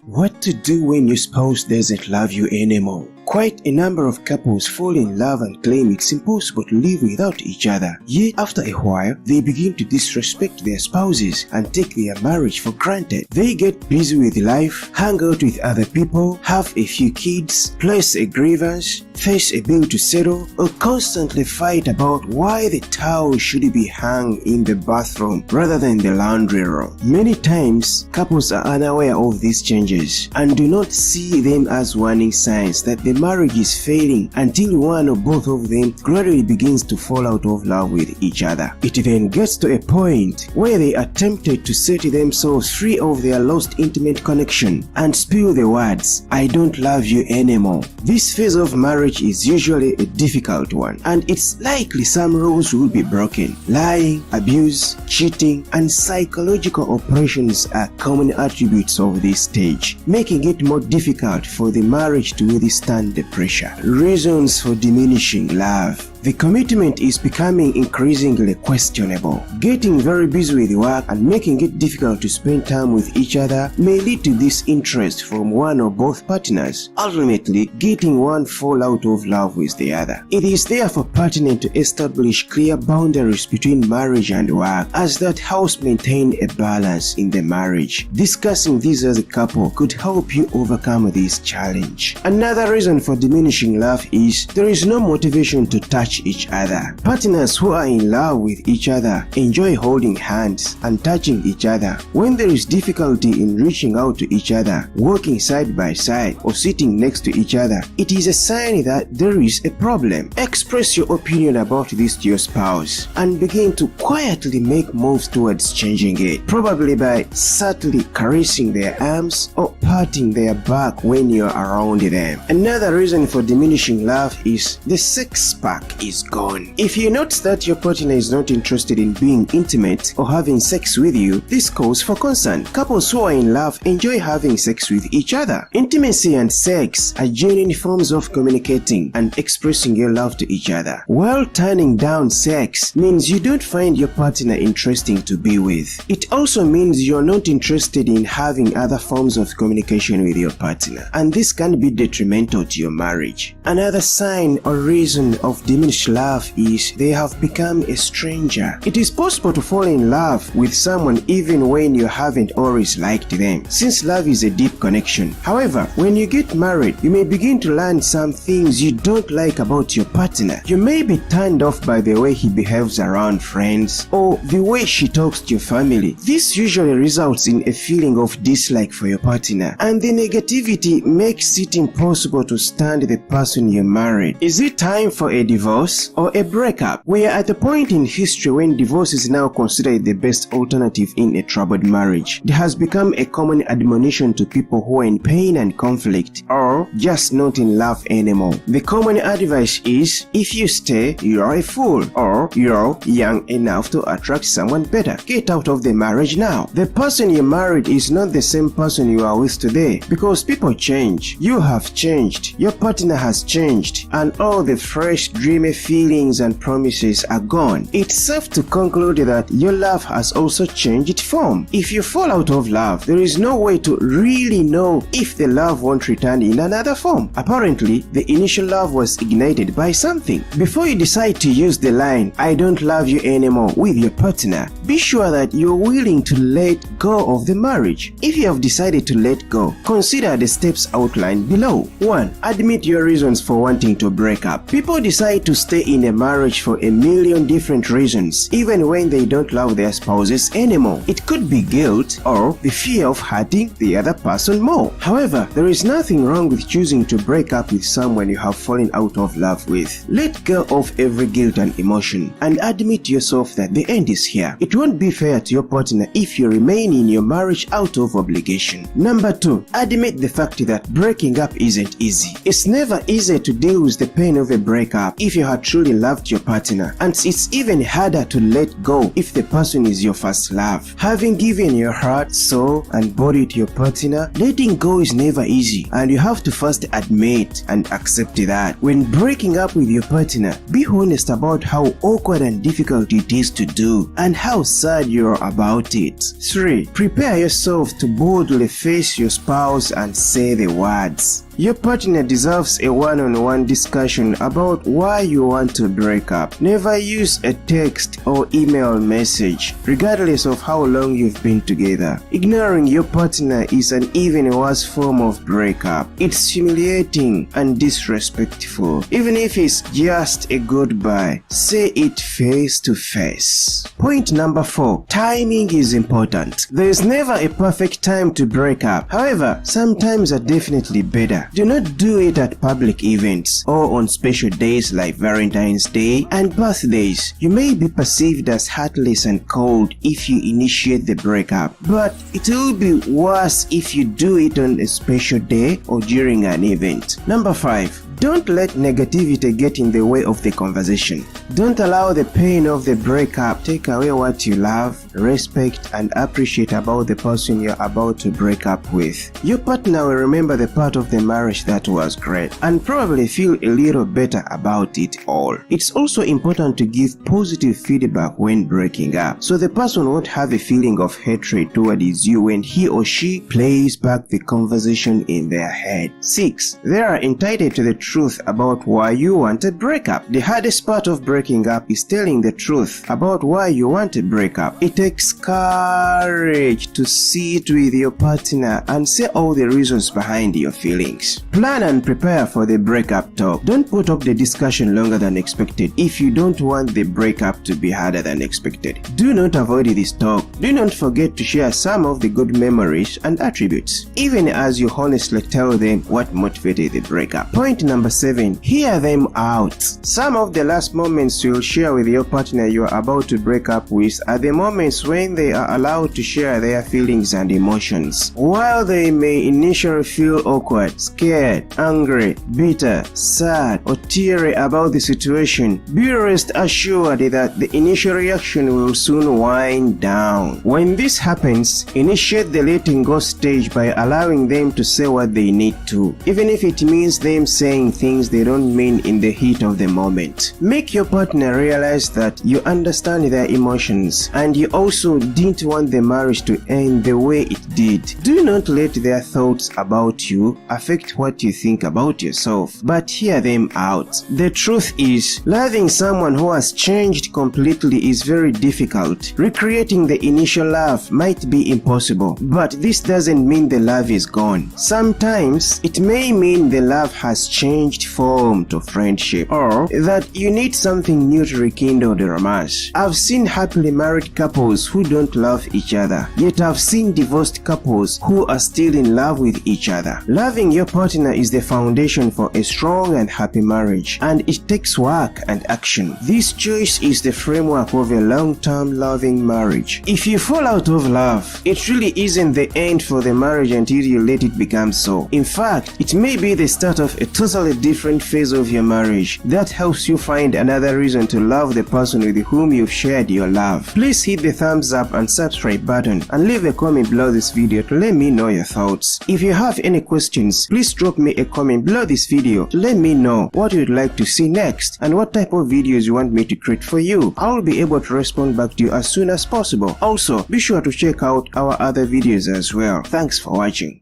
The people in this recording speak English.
What to do when your spouse doesn't love you anymore? Quite a number of couples fall in love and claim it's impossible to live without each other. Yet after a while, they begin to disrespect their spouses and take their marriage for granted. They get busy with life, hang out with other people, have a few kids, place a grievance, face a bill to settle, or constantly fight about why the towel should be hung in the bathroom rather than the laundry room. Many times, couples are unaware of these changes and do not see them as warning signs that the marriage is failing until one or both of them gradually begins to fall out of love with each other. It then gets to a point where they are tempted to set themselves free of their lost intimate connection and spill the words, "I don't love you anymore." This phase of marriage is usually a difficult one, and it's likely some rules will be broken. Lying, abuse, cheating, and psychological operations are common attributes of this stage, making it more difficult for the marriage to withstand the pressure. Reasons for diminishing love. The commitment is becoming increasingly questionable. Getting very busy with work and making it difficult to spend time with each other may lead to disinterest from one or both partners, ultimately getting one fall out of love with the other. It is therefore pertinent to establish clear boundaries between marriage and work, as that helps maintain a balance in the marriage. Discussing this as a couple could help you overcome this challenge. Another reason for diminishing love is there is no motivation to touch each other. Partners who are in love with each other enjoy holding hands and touching each other. When there is difficulty in reaching out to each other, walking side by side, or sitting next to each other, it is a sign that there is a problem. Express your opinion about this to your spouse and begin to quietly make moves towards changing it, probably by subtly caressing their arms or patting their back when you're around them. Another reason for diminishing love is the sex spark is gone. If you notice that your partner is not interested in being intimate or having sex with you, this calls for concern. Couples who are in love enjoy having sex with each other. Intimacy and sex are genuine forms of communicating and expressing your love to each other. While turning down sex means you don't find your partner interesting to be with, it also means you're not interested in having other forms of communication with your partner, and this can be detrimental to your marriage. Another sign or reason of diminished love is they have become a stranger. It is possible to fall in love with someone even when you haven't always liked them, since love is a deep connection. However, when you get married, you may begin to learn some things you don't like about your partner. You may be turned off by the way he behaves around friends or the way she talks to your family. This usually results in a feeling of dislike for your partner, and the negativity makes it impossible to stand the person you married. Is it time for a divorce or a breakup? We are at a point in history when divorce is now considered the best alternative in a troubled marriage. It has become a common admonition to people who are in pain and conflict, or just not in love anymore. The common advice is, if you stay, you are a fool, or you're young enough to attract someone better. Get out of the marriage now. The person you married is not the same person you are with today, because people change. You have changed. Your partner has changed, and all the fresh, dreamy feelings and promises are gone. It's safe to conclude that your love has also changed form. If you fall out of love, there is no way to really know if the love won't return in another form. Apparently, the initial love was ignited by something. Before you decide to use the line, "I don't love you anymore" with your partner, be sure that you're willing to let go of the marriage. If you have decided to let go, consider the steps outlined below. 1. Admit your reasons for wanting to break up. People decide to stay in a marriage for a million different reasons, even when they don't love their spouses anymore. It could be guilt or the fear of hurting the other person more. However, there is nothing wrong with choosing to break up with someone you have fallen out of love with. Let go of every guilt and emotion and admit to yourself that the end is here. It won't be fair to your partner if you remain in your marriage out of obligation. Number 2, admit the fact that breaking up isn't easy. It's never easy to deal with the pain of a breakup if you had truly loved your partner, and it's even harder to let go if the person is your first love. Having given your heart, soul, and body to your partner, letting go is never easy, and you have to first admit and accept that. When breaking up with your partner, be honest about how awkward and difficult it is to do and how how sad you're about it. 3. Prepare yourself to boldly face your spouse and say the words. Your partner deserves a one-on-one discussion about why you want to break up. Never use a text or email message, regardless of how long you've been together. Ignoring your partner is an even worse form of breakup. It's humiliating and disrespectful. Even if it's just a goodbye, say it face to face. Point number 4. Timing is important. There is never a perfect time to break up. However, some times are definitely better. Do not do it at public events or on special days like Valentine's Day and birthdays. You may be perceived as heartless and cold if you initiate the breakup, but it will be worse if you do it on a special day or during an event. Number 5. Don't let negativity get in the way of the conversation. Don't allow the pain of the breakup take away what you love, respect, and appreciate about the person you're about to break up with. Your partner will remember the part of the marriage that was great and probably feel a little better about it all. It's also important to give positive feedback when breaking up, so the person won't have a feeling of hatred towards you when he or she plays back the conversation in their head. 6. They are entitled to the truth about why you want a breakup. The hardest part of breaking up is telling the truth about why you want a breakup. It takes courage to sit with your partner and say all the reasons behind your feelings. Plan and prepare for the breakup talk. Don't put up the discussion longer than expected if you don't want the breakup to be harder than expected. Do not avoid this talk. Do not forget to share some of the good memories and attributes, even as you honestly tell them what motivated the breakup. Point number 7. Hear them out. Some of the last moments you'll share with your partner you are about to break up with are the moments when they are allowed to share their feelings and emotions. While they may initially feel awkward, scared, angry, bitter, sad, or teary about the situation, be rest assured that the initial reaction will soon wind down. When this happens, initiate the letting go stage by allowing them to say what they need to, even if it means them saying things they don't mean in the heat of the moment. Make your partner realize that you understand their emotions and you also didn't want the marriage to end the way it did. Do not let their thoughts about you affect what you think about yourself, but hear them out. The truth is, loving someone who has changed completely is very difficult. Recreating the initial love might be impossible, but this doesn't mean the love is gone. Sometimes it may mean the love has changed form to friendship, or that you need something new to rekindle the romance. I've seen happily married couples who don't love each other, yet I've seen divorced couples who are still in love with each other. Loving your partner is the foundation for a strong and happy marriage, and it takes work and action. This choice is the framework of a long-term loving marriage. If you fall out of love, it really isn't the end for the marriage until you let it become so. In fact, it may be the start of a totally different phase of your marriage that helps you find another reason to love the person with whom you've shared your love. Please hit the thumbs up and subscribe button and leave a comment below this video to let me know your thoughts. If you have any questions, please drop me a comment below this video to let me know what you'd like to see next and what type of videos you want me to create for you. I will be able to respond back to you as soon as possible. Also, be sure to check out our other videos as well. Thanks for watching.